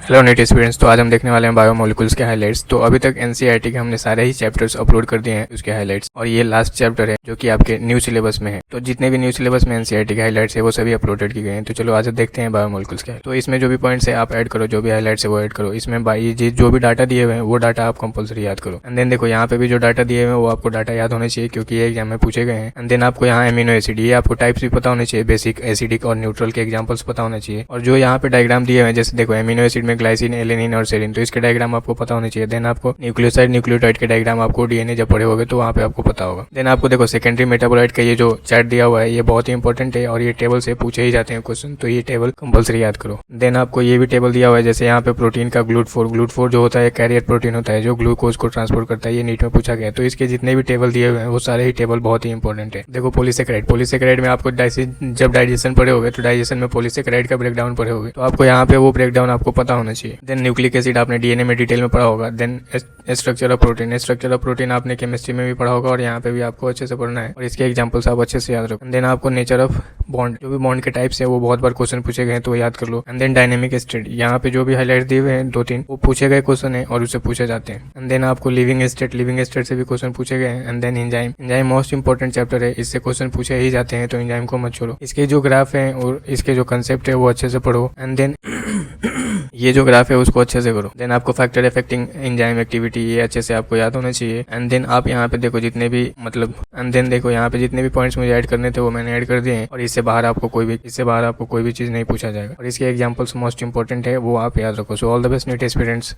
Hello NEET students. तो आज हम देखने वाले हैं बायोमोलिकुल्स के हाइलाइट्स। तो अभी तक एनसीईआरटी के हमने सारे ही चैप्टर्स अपलोड कर दिए हैं उसके हाइलाइट्स, और ये लास्ट चैप्टर है जो कि आपके न्यू सिलेबस में है। तो जितने भी न्यू सिलेबस में एनसीईआरटी के हाइलाइट्स है वो सभी अपलोडेड किए गए हैं। तो चलो आज देखते हैं बायोमोलिकुल्स के। तो इसमें जो भी पॉइंट्स है आप ऐड करो, जो भी हाइलाइट्स है वो ऐड करो। इसमें जो भी डाटा दिए हुए हैं वो डाटा आप कंपल्सरी याद करो। एंड देन देखो यहाँ पे भी जो डाटा दिए हुए हैं वो आपको डाटा याद होने चाहिए, क्योंकि ये एग्जाम में पूछे गए हैं। एंड देन आपको यहाँ एमिनो एसिड, ये आपको टाइप्स भी पता होने चाहिए, बेसिक एसिडिक और न्यूट्रल के एग्जाम्पल्स पता होने चाहिए। और जो यहाँ पे डायग्राम दिए हुए हैं, जैसे देखो एमिनो एसिड में ग्लाइसिन, एलेनिन और सेरिन, तो इसके डायग्राम आपको पता होने चाहिए। देन आपको न्यूक्लियोसाइड न्यूक्लियोटाइड के डायग्राम आपको डीएनए जब पढ़े होगे तो वहाँ पे आपको पता होगा। देन आपको देखो सेकेंडरी मेटाबोलाइट का ये जो चार्ट दिया हुआ है ये बहुत ही इंपॉर्टेंट है, और ये टेबल से पूछे ही जाते हैं क्वेश्चन, तो ये टेबल कंपल्सरी याद करो। देन आपको ये भी टेबल दिया हुआ है, जैसे यहाँ पे प्रोटीन का ग्लूट4 जो होता है कैरियर प्रोटीन होता है जो ग्लूकोज को ट्रांसपोर्ट करता है, ये नीट में पूछा गया है। तो इसके जितने भी टेबल दिए हुए हैं वो सारे ही टेबल बहुत ही इंपॉर्टेंट है। देखो पॉलीसेकेराइड में आपको जब डाइजेशन पढ़े होगे तो डाइजेशन में पॉलीसेकेराइड का ब्रेकडाउन पढ़े होगे, तो आपको यहाँ पे वो ब्रेकडाउन आपको पता होना चाहिए। देन न्यूक्लिक एसिड आपने डीएनए में डिटेल में पढ़ा होगा। देन स्ट्रक्चर ऑफ प्रोटीन आपने केमिस्ट्री में भी पढ़ा होगा, और यहाँ पे भी आपको अच्छे से पढ़ना है, और इसके एग्जांपल्स आप अच्छे से याद रखो। देन आपको नेचर ऑफ बॉन्ड, जो भी बॉन्ड के टाइप्स है वो बहुत बार क्वेश्चन पूछे गए तो याद कर लो। एंड देन डायनेमिक स्टेट, यहाँ पे जो भी हाईलाइट दिए हुए हैं 2-3 वो पूछे गए क्वेश्चन है और उससे पूछे जाते हैं। एंड देन आपको लिविंग स्टेट से भी क्वेश्चन पूछे गए हैं। And then enzyme most important chapter है, इससे क्वेश्चन पूछे ही जाते हैं, तो एंजाइम को मत छोड़ो। इसके जो ग्राफ है और इसके जो कंसेप्ट है वो अच्छे से पढ़ो। एंड देन ये जो ग्राफ है उसको अच्छे से करो। देन आपको फैक्टर अफेक्टिंग एंजाइम एक्टिविटी ये अच्छे से आपको याद होना चाहिए। एंड देन आप यहाँ पे देखो जितने भी यहाँ पे जितने भी पॉइंट्स मुझे ऐड करने थे वो मैंने ऐड कर दिए हैं, और इससे बाहर आपको कोई भी चीज़ नहीं पूछा जाएगा, और इसके एग्जांपल्स मोस्ट इंपॉर्टेंट है वो आप याद रखो। So all the best NEET aspirants.